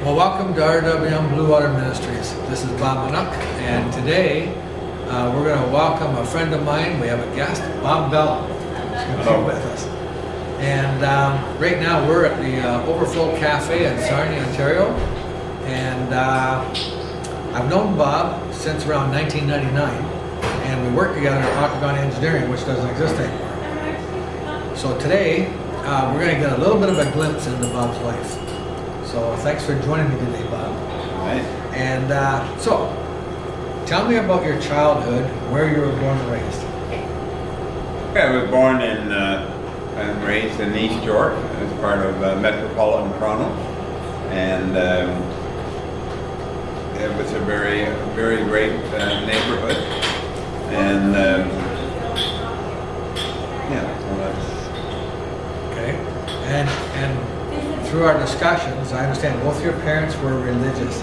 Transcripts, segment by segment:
Well, welcome to RWM Blue Water Ministries. This is Bob Manook, and today we're going to welcome a friend of mine. We have a guest, Bob Belham. He's going to be with us. And right now we're at the Overflow Cafe in Sarnia, Ontario. And I've known Bob since around 1999, and we work together at Octagon Engineering, which doesn't exist anymore. So today we're going to get a little bit of a glimpse into Bob's life. So thanks for joining me today, Bob. All right. And so, tell me about your childhood, where you were born and raised. I was born and raised in East York as part of metropolitan Toronto, and it was a very, very great neighborhood. And yeah, so that's Okay. And through our discussions, I understand both your parents were religious.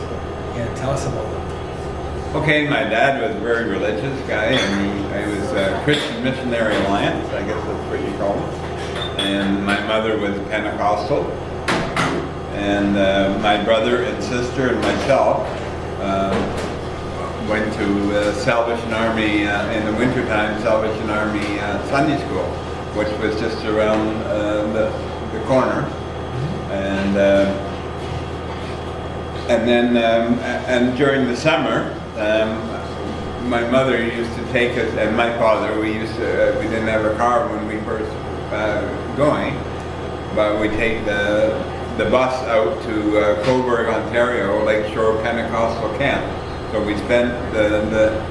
Yeah, tell us about them. okay. My dad was a very religious guy, and he was a Christian Missionary Alliance, I guess that's what you call it. And my mother was Pentecostal, and my brother and sister and myself went to Salvation Army in the wintertime, Salvation Army Sunday School, which was just around the corner. And then and during the summer, my mother used to take us, and my father. We didn't have a car when we first going, but we take the bus out to Coburg, Ontario, Lakeshore Pentecostal Camp. So we spent the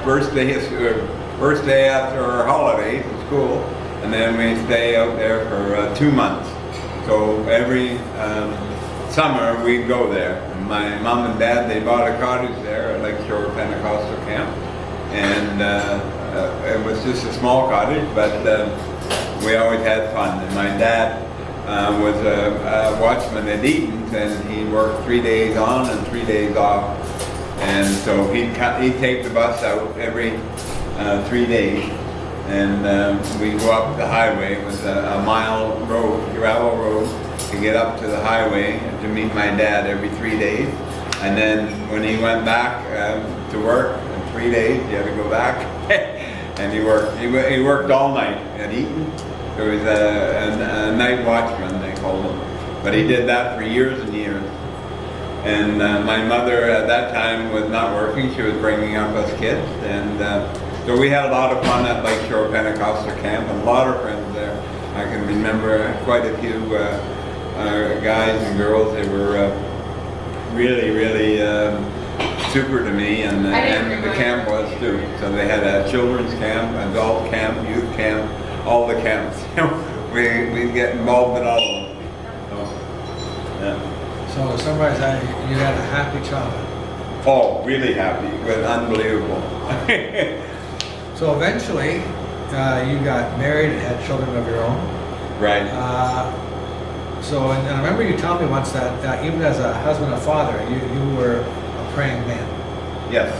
first day after our holidays in school, and then we stay out there for 2 months. So every summer we'd go there. And my mom and dad, they bought a cottage there at Lakeshore Pentecostal Camp, and it was just a small cottage, but we always had fun. And my dad was a watchman at Eaton's, and he worked 3 days on and 3 days off, and so he'd take the bus out every 3 days. And we go up the highway. It was a mile road, gravel road, to get up to the highway and to meet my dad every 3 days. And then when he went back to work in 3 days, he had to go back. And he worked all night at Eaton. There was a night watchman, they called him. But he did that for years and years. And my mother at that time was not working. She was bringing up us kids. And so we had a lot of fun at Lakeshore Pentecostal Camp, and a lot of friends there. I can remember quite a few guys and girls. They were really, really super to me, and the camp was too. So they had a children's camp, adult camp, youth camp, all the camps. We'd get involved in all of them. So, yeah. So to summarize that, you had a happy childhood. Oh, really happy. It was unbelievable. So eventually, you got married and had children of your own. Right. So, and I remember you telling me once that even as a husband and father, you were a praying man. Yes.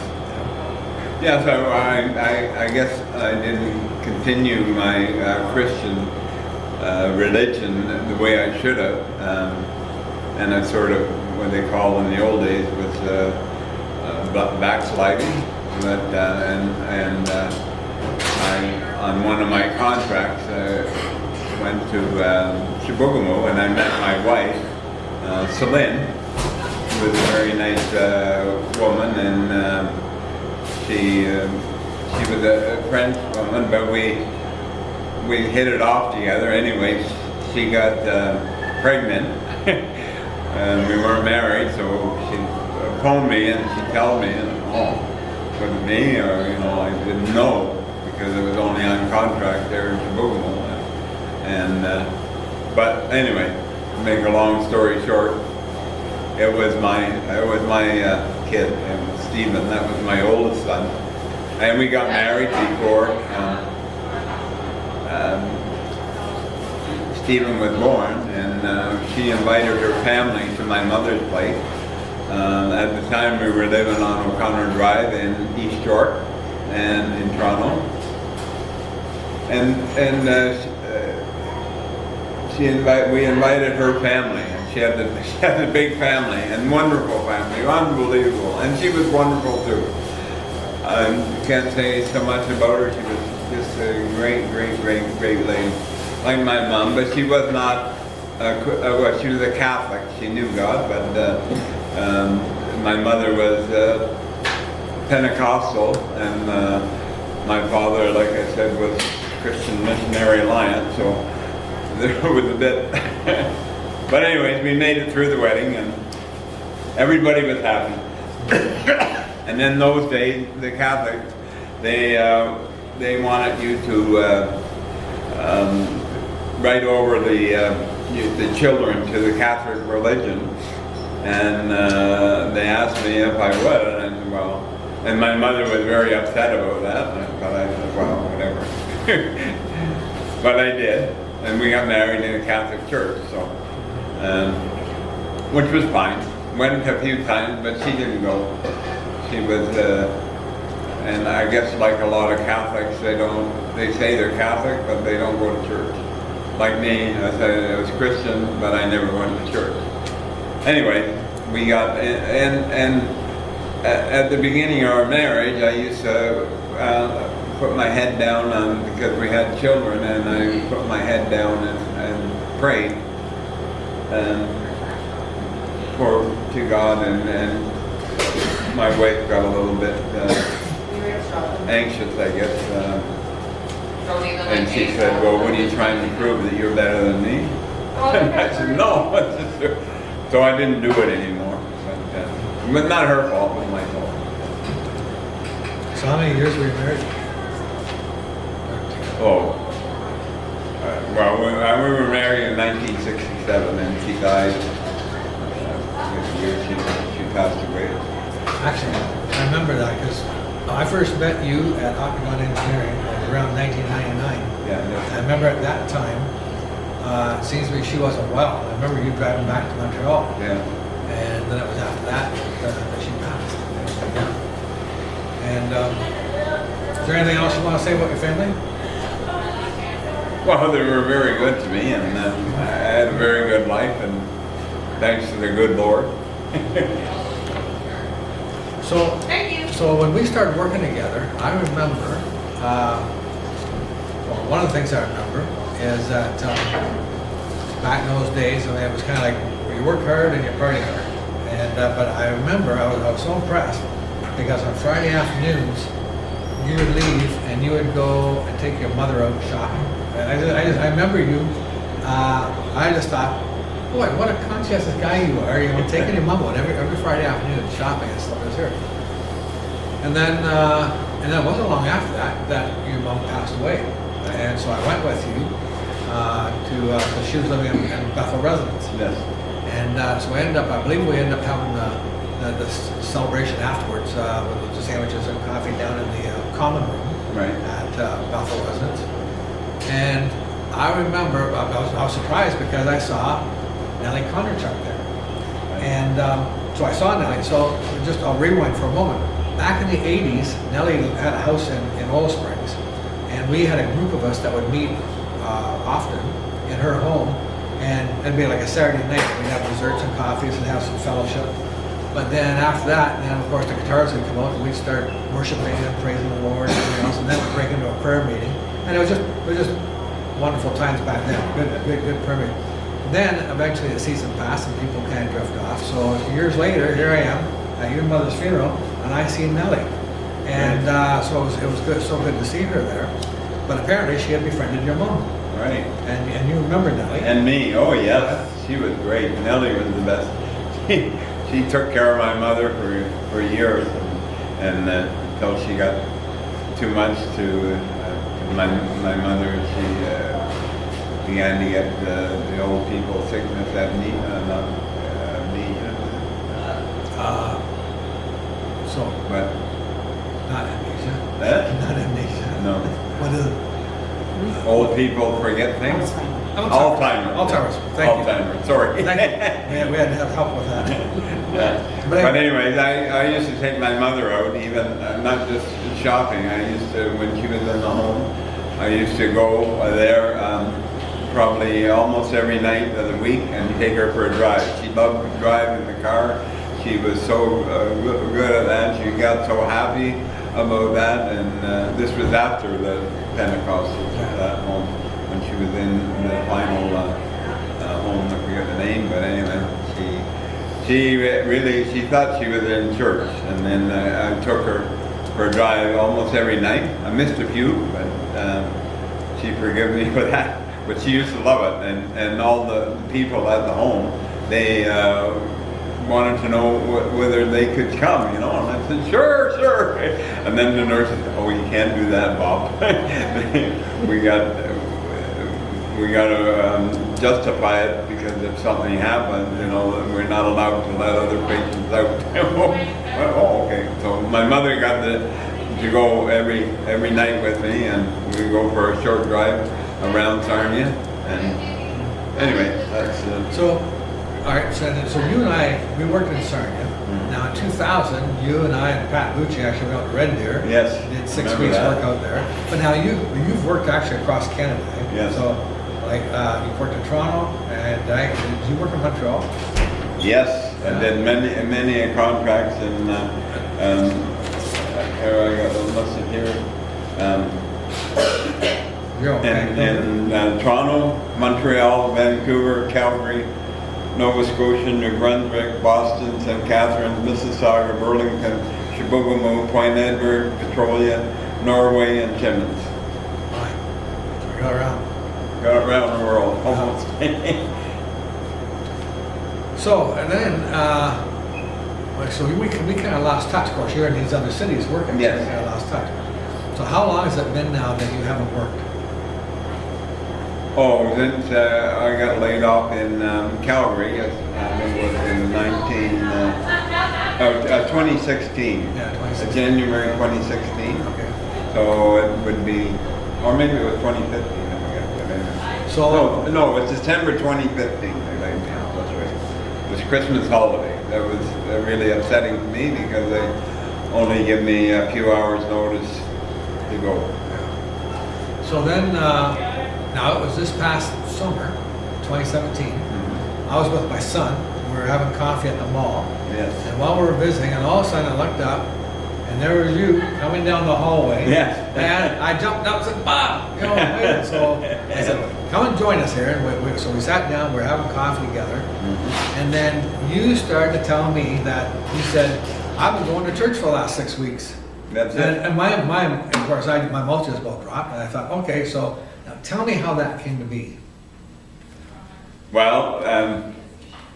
Yeah, so I guess I didn't continue my Christian religion the way I should have. And I sort of, what they call in the old days, was backsliding. But I, on one of my contracts, went to Chibougamau, and I met my wife, Celine, who was a very nice woman, and she was a French woman, but we hit it off together. Anyway, she got pregnant, and we weren't married, so she phoned me and she told me, was it me, or I didn't know, because it was only on contract there in Chibougamau. And but anyway, to make a long story short, it was my kid, and Stephen. That was my oldest son, and we got married before Stephen was born, and she invited her family to my mother's place. At the time, we were living on O'Connor Drive in East York and in Toronto. And we invited her family, and she had a big family and wonderful family, unbelievable, and she was wonderful too. I can't say so much about her. She was just a great lady, like my mom. But she was not. Well, she was a Catholic. She knew God, but my mother was Pentecostal, and my father, like I said, was Christian Missionary Alliance. So there was a bit. But anyways, we made it through the wedding, and everybody was happy. And in those days, the Catholics, they wanted you to write over the children to the Catholic religion, and they asked me if I would, and I said, well, and my mother was very upset about that, but I said, well, whatever. But I did, and we got married in a Catholic church, so, which was fine. Went a few times, but she didn't go. She was, and I guess like a lot of Catholics, they say they're Catholic, but they don't go to church. Like me, I said I was Christian, but I never went to church. Anyway, we got, and at the beginning of our marriage, I used to put my head down because we had children, and I put my head down and prayed to God, and my wife got a little bit anxious, I guess. And she said, well, what are you trying to prove, that you're better than me? And I said, no. So I didn't do it anymore. But not her fault, it was my fault. So how many years were you married? Oh. Well, we were married in 1967, and she died this year. She passed away. Actually, I remember that because I first met you at Octagon Engineering around 1999. Yeah. I remember at that time, it seems to me she wasn't well. I remember you driving back to Montreal. Yeah. And then it was after that that she passed. Yeah. And is there anything else you want to say about your family? Well, they were very good to me, and I had a very good life, and thanks to the good Lord. So when we started working together, I remember, well, one of the things I remember is that back in those days, I mean, it was kind of like you work hard and you party hard. And but I remember I was so impressed because on Friday afternoons you would leave and you would go and take your mother out shopping. I remember you. I just thought, boy, what a conscientious guy you are. You know, taking your mom out every Friday afternoon shopping and stuff. It was here. And then it wasn't long after that your mom passed away, and so I went with you to she was living in Bethel residence. Yes. And so I believe we ended up having the celebration afterwards with the sandwiches and coffee down in the common room at Bethel residence. And I remember I was surprised because I saw Nellie Connerchuk there, and so I saw Nellie. So I'll rewind for a moment. Back in the 80s, Nellie had a house in Oil Springs, and we had a group of us that would meet often in her home, and it'd be like a Saturday night. We'd have desserts and coffees and have some fellowship. But then after that, then of course the guitars would come out, and we'd start worshiping and praising the Lord and everything else, and then we'd break into a prayer meeting. And it was just wonderful times back then. Good prayer meeting. Then eventually the season passed and people kind of drift off. So years later, here I am at your mother's funeral, and I see Nellie, and so it was good, so good to see her there. But apparently she had befriended your mom. Right. And you remember Nellie? And me. Oh yes, she was great. Nellie was the best. She took care of my mother for years, and until she got too much to my mother. She began to get the old people sickness, amnesia. But not amnesia. That? Not amnesia. No. What is it? Old people forget things. Alzheimer's. Alzheimer's. Thank you. Alzheimer's. Sorry. Thank you. We had to have help with that. Yeah. But anyways, I used to take my mother out, even not just shopping. I used to, when she was in the home, I used to go there probably almost every night of the week and take her for a drive. She loved to drive in the car. She was so good at that. She got so happy about that, and this was after the Pentecostals at home, when she was in the final home. I forget the name, but anyway, she thought she was in church, and then I took her for a drive almost every night. I missed a few, but she forgave me for that. But she used to love it, and all the people at the home, they wanted to know whether they could come, you know, and I said, sure. And then the nurse said, oh, you can't do that, Bob. we got to justify it, because if something happens, you know, we're not allowed to let other patients out. Oh, okay. So my mother got to go every night with me, and we go for a short drive around Sarnia. And anyway, that's So, all right, so you and I, we worked in Sarnia. Now in 2000, you and I and Pat Lucci actually went out to Red Deer. Yes. Did 6 weeks work out there. But now you've worked actually across Canada. Eh? Yes. So, like, you've worked in Toronto, and did you work in Montreal? Yes, I did many contracts, and here I got a list here. In Toronto, Montreal, Vancouver, Calgary, Nova Scotia, New Brunswick, Boston, St. Catharines, Mississauga, Burlington, Chibougamau, Point Edward, Petrolia, Norway, and Timmins. Right. Got around. Got around the world, almost. So, and then, so we kind of lost touch. Of course, you're in these other cities working. Yes. So we kind of lost touch. So how long has it been now that you haven't worked? Oh, since I got laid off in Calgary, it was in 2016. Yeah, 2016. January 2016. Okay. So it would be, or maybe it was 2015. I forget. So no, it's December 2015. That's right. It was Christmas holiday. That was really upsetting to me, because they only give me a few hours notice to go. Yeah. So then. Now, it was this past summer, 2017. I was with my son. We were having coffee at the mall. Yes. And while we were visiting, and all of a sudden I looked up, and there was you coming down the hallway. Yes. And I jumped up and said, Bob, you know, wait. So I said, come and join us here. And so we sat down, we were having coffee together. And then you started to tell me that, you said, I've been going to church for the last 6 weeks. That's it. And my of course, my mouth just about dropped. And I thought, okay, so now tell me how that came to be. Well,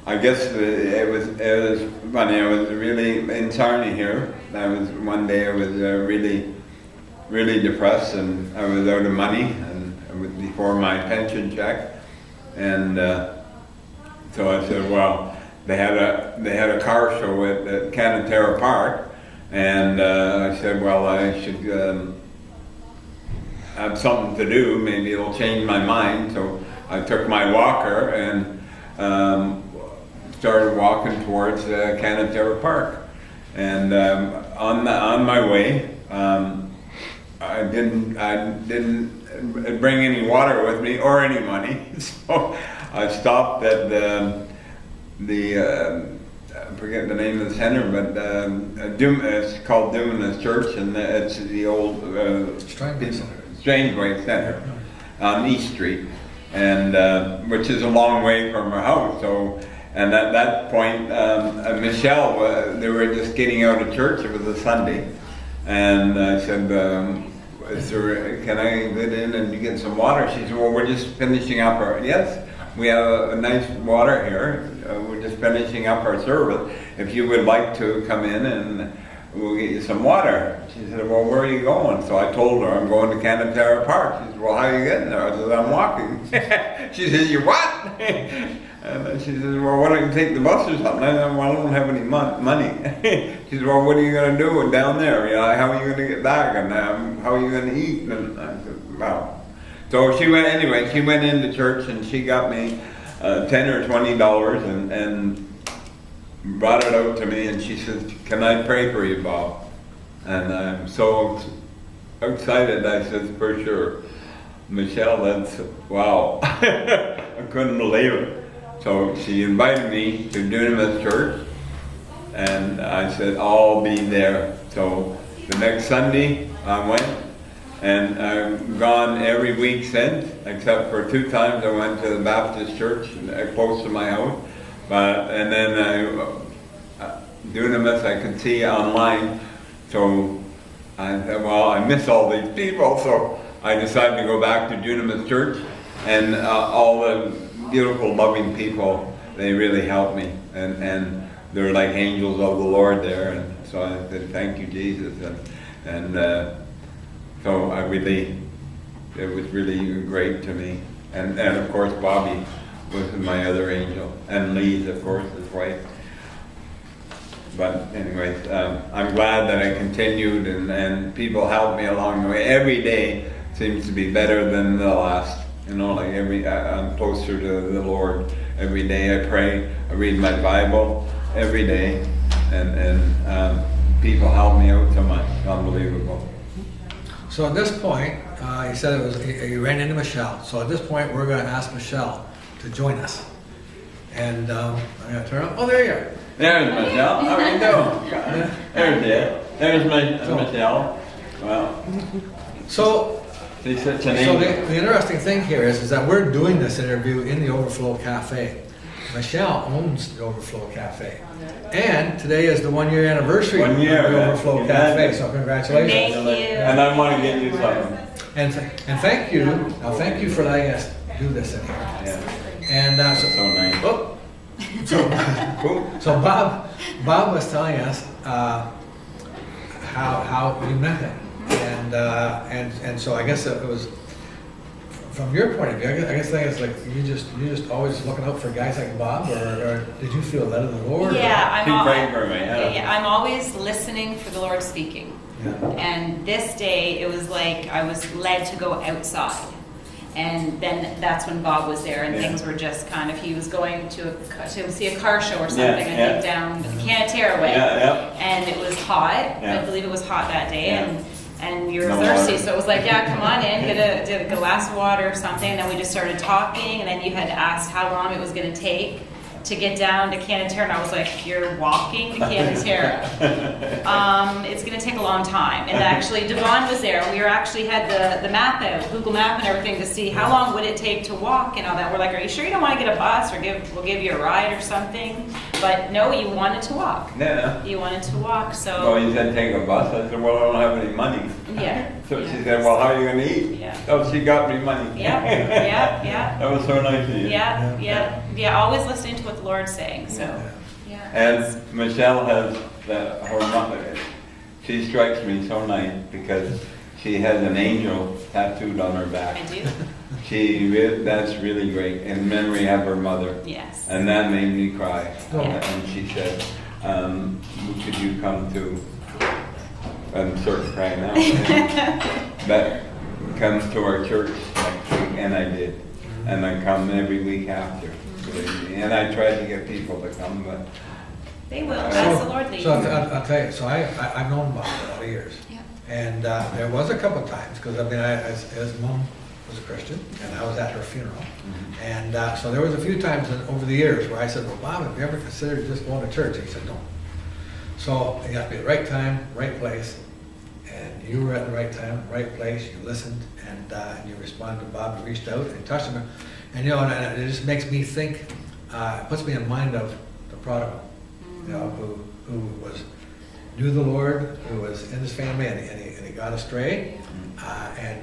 I guess it was funny. I was really in Sarnia here. One day I was really depressed, and I was out of money, and it was before my pension check, and so I said, well, they had a car show at Canatera Park, and I said, well, I should have something to do. Maybe it'll change my mind. So I took my walker and started walking towards Canatera Park. And on my way, I didn't bring any water with me or any money. So I stopped at I forget the name of the center, but it's called Dumas Church, and it's the old Strangeways Center on East Street, and which is a long way from our house. So, and at that point, Michelle, they were just getting out of church. It was a Sunday, and I said, can I get in and get some water? She said, well, we're just finishing up our, yes, we have a nice water here. We're just finishing up our service. If you would like to come in, and we'll get you some water. She said, well, where are you going? So I told her, I'm going to Canatera Park. She said, well, how are you getting there? I said, I'm walking. She said, you what? And then she said, well, why don't you take the bus or something? I said, well, I don't have any money. She said, well, what are you going to do down there? You know, how are you going to get back? And how are you going to eat? And I said, well. So she went into church, and she got me $10 or $20 and brought it out to me, and she said, can I pray for you, Bob? And I'm so excited. I said, for sure. Michelle, that's, wow. I couldn't believe it. So she invited me to Dunamis Church, and I said, I'll be there. So the next Sunday I went, and I've gone every week since, except for 2 times I went to the Baptist church close to my house. And then Dunamis I could see online, so I said, well, I miss all these people, so I decided to go back to Dunamis Church, and all the beautiful, loving people, they really helped me, and they're like angels of the Lord there, and so I said, thank you, Jesus, and so it was really great to me, and of course Bobby was my other angel, and Lise, of course, his wife. But anyways, I'm glad that I continued, and people helped me along the way. Every day seems to be better than the last. You know, like I'm closer to the Lord. Every day I pray, I read my Bible every day, and people help me out so much. Unbelievable. So at this point, you said you ran into Michelle. So at this point, we're going to ask Michelle to join us. And I'm going to turn on. Oh, there you are. There's Michelle. How are you doing? There's it. There's Michelle. Wow. So, she's such an so angel. the interesting thing here is that we're doing this interview in the Overflow Cafe. Michelle owns the Overflow Cafe. And today is the 1 year anniversary of the Overflow Cafe. So congratulations. Thank you. And I want to get you something. And thank you. Now thank you for letting us do this in here. Yeah. And That's so nice. oh, so Bob was telling us how you met him, and so I guess it was from your point of view. I guess it's like you just always looking out for guys like Bob, or did you feel led of the Lord? Yeah, Keep praying for me. yeah, I'm always listening for the Lord speaking. Yeah. And this day, it was like I was led to go outside. And then that's when Bob was there, and things were just kind of, he was going to see a car show or something, I think, down the Canatera way. And it was hot. I believe it was hot that day, and you were thirsty, so it was like, yeah, come on in, get a glass of water or something. And then we just started talking, and then you had asked how long it was going to take to get down to Canatera, and I was like, you're walking to Canatera. It's going to take a long time. And actually, Devon was there. We actually had the map out, Google Map and everything, to see how long would it take to walk and all that. We're like, are you sure you don't want to get a bus, or we'll give you a ride or something? But no, you wanted to walk. Yeah. You wanted to walk, so. Well, you said take a bus. I said, well, I don't have any money. Yeah. So she said, well, how are you going to eat? Yeah. So she got me money. Yeah. That was so nice of you. Yeah. Always listening to what the Lord's saying. So. Yeah. And Michelle has her mother. She strikes me so nice because she has an angel tattooed on her back. I do. That's really great. In memory of her mother. Yes. And that made me cry. Oh. And she said, could you come to, I'm sort of crying now, that comes to our church next week, and I did. And I come every week after. And I tried to get people to come, but They will, as the Lord leads. So I'll tell you. So I've known Bob for a lot of years, and there was a couple of times because I mean, his mom was a Christian, and I was at her funeral, and so there was a few times over the years where I said, "Well, Bob, have you ever considered just going to church?" And he said, "No." So you have to be at the right time, right place, and you were at the right time, right place. You listened, and you responded to Bob. You reached out and touched him, and you know, and it just makes me think. It puts me in mind of the prodigal, you know, who knew the Lord, who was in his family, and he got astray, and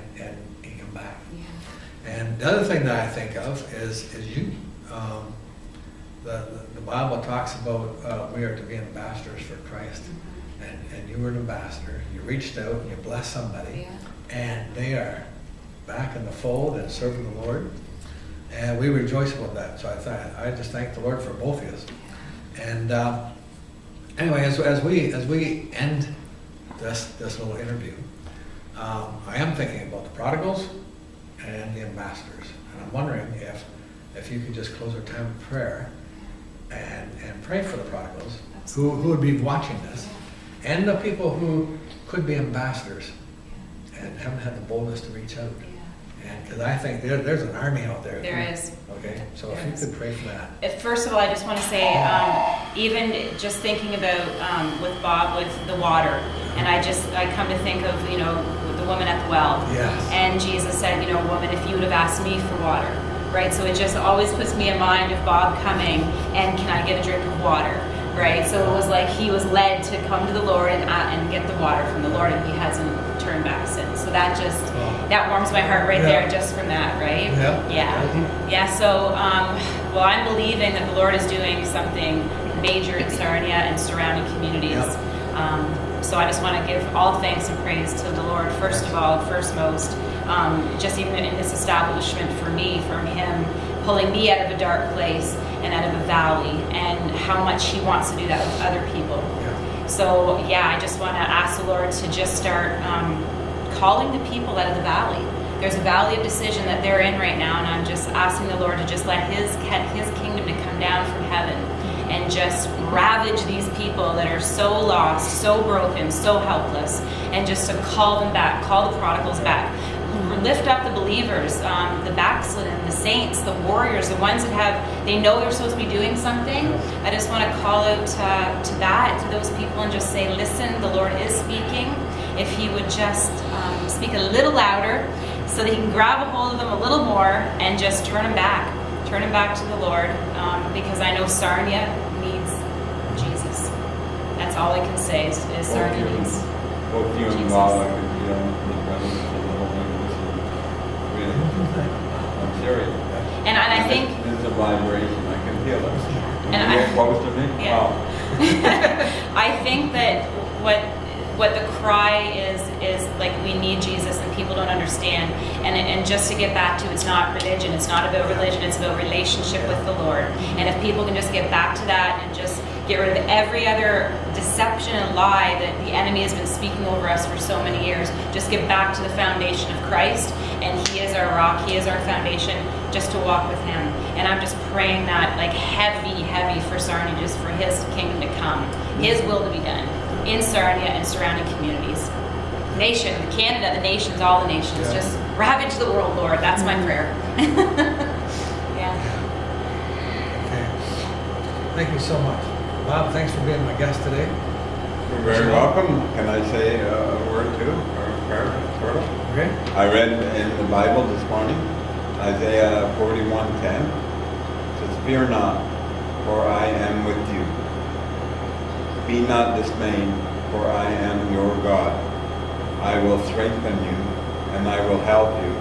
he came back. Yeah. And the other thing that I think of is you. The Bible talks about we are to be ambassadors for Christ, and you were an ambassador. You reached out and you blessed somebody, and they are back in the fold and serving the Lord, and we rejoice about that. So I just thank the Lord for both of us. And anyway, as we end this little interview, I am thinking about the prodigals and the ambassadors, and I'm wondering if you could just close our time of prayer and pray for the prodigals who would be watching this, and the people who could be ambassadors and haven't had the boldness to reach out. And because I think there's an army out there. There is. Okay, so There if you is. could pray for that. First of all, I just want to say, even just thinking about with Bob with the water, and I come to think of the woman at the well. Yes. And Jesus said, woman, if you would have asked me for water, right? So it just always puts me in mind of Bob coming and can I get a drink of water, right? So it was like he was led to come to the Lord and get the water from the Lord, and he hasn't turned back since. So that that warms my heart right there just from that, right? Yeah. So well, I'm believing that the Lord is doing something major in Sarnia and surrounding communities. So I just want to give all thanks and praise to the Lord, first of all, firstmost, just even in this establishment for me, from him pulling me out of a dark place and out of a valley, and how much he wants to do that with other people. So I just want to ask the Lord to just start calling the people out of the valley. There's a valley of decision that they're in right now, and I'm just asking the Lord to just let his kingdom to come down from heaven and just ravage these people that are so lost, so broken, so helpless, and just to call them back, call the prodigals back. Lift up the believers, the backslidden, the saints, the warriors, the ones that they know they're supposed to be doing something. I just want to call out to those people and just say, listen, the Lord is speaking. If he would just speak a little louder so that he can grab a hold of them a little more and just turn them back to the Lord, because I know Sarnia needs Jesus. That's all I can say is Sarnia needs both you and Jesus. Bob, I can feel the presence of the Holy Ghost. Really, I'm serious. And I think It's a vibration, I can feel it. And When you get close to me, wow. I think that what the cry is like, we need Jesus, and people don't understand. And just to get back to, it's not religion, it's not about religion, it's about relationship with the Lord. And if people can just get back to that and just get rid of every other deception and lie that the enemy has been speaking over us for so many years, just get back to the foundation of Christ, and he is our rock, he is our foundation, just to walk with him. And I'm just praying that like heavy for Sarnia, just for his kingdom to come, his will to be done in Sarnia and surrounding communities. Nation, Canada, the nations, all the nations, just ravage the world, Lord. That's my prayer. Okay. Thank you so much. Bob, thanks for being my guest today. You're very welcome. Can I say a word too, or a prayer, sort of? Okay. I read in the Bible this morning, Isaiah 41:10. It says, "Fear not, for I am with you. Be not dismayed, for I am your God. I will strengthen you, and I will help you.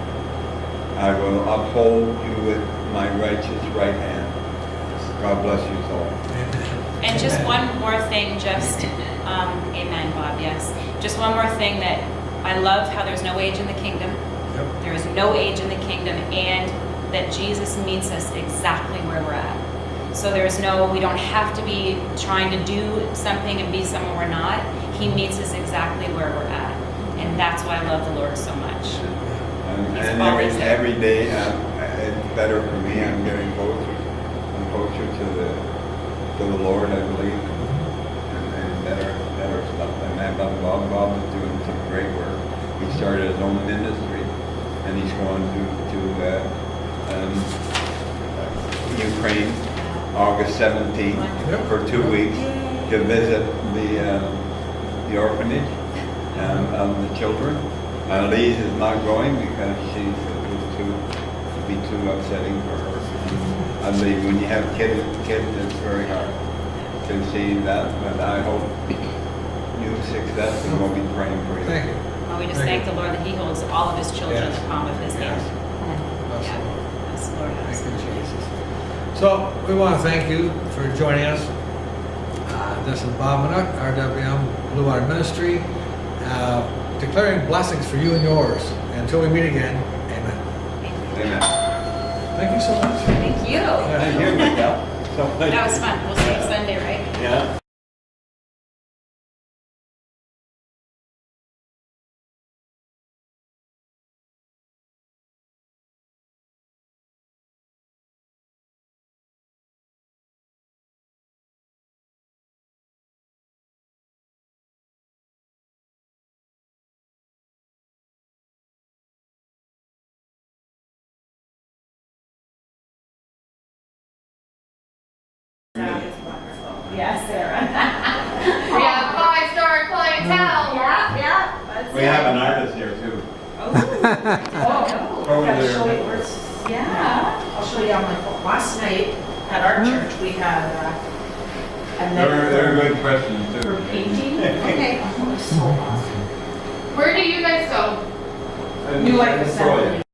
I will uphold you with my righteous right hand." God bless you all. And just one more thing, amen, Bob, yes. Just one more thing, that I love how there's no age in the kingdom. There is no age in the kingdom, and that Jesus meets us exactly where we're at. So we don't have to be trying to do something and be somewhere we're not. He meets us exactly where we're at. And that's why I love the Lord so much. And every day it's better for me. I'm getting closer to the Lord, I believe, and better stuff. And Bob is doing some great work. He started his own ministry, and he's going to Ukraine August 17th for 2 weeks to visit the orphanage of the children. Lise is not going because it would be too upsetting for her. I believe when you have kids, it's very hard to see that. But I hope you success, and we'll be praying for you. Thank you. Well, we just thank the Lord that he holds all of his children in the palm of his hand. Yes. Yes, Lord. Thank you, Jesus. So we want to thank you for joining us. This is Bob Minook, RWM Blue Water Ministry, declaring blessings for you and yours. Until we meet again, amen. Amen. Thank you so much. Thank you. Thank you, Michelle. That was fun. We'll see you Sunday, right? Yeah. That is wonderful. Yes, Sarah. We have 5-star clientele. Yeah, that's We have an artist here too. Oh, Over I'll there. show you where it's- Yeah. I'll show you on my phone. Last night at our church, we had a They're good questions too. for painting. Okay. Oh, it's so awesome. Where do you guys go? New Life Assembly.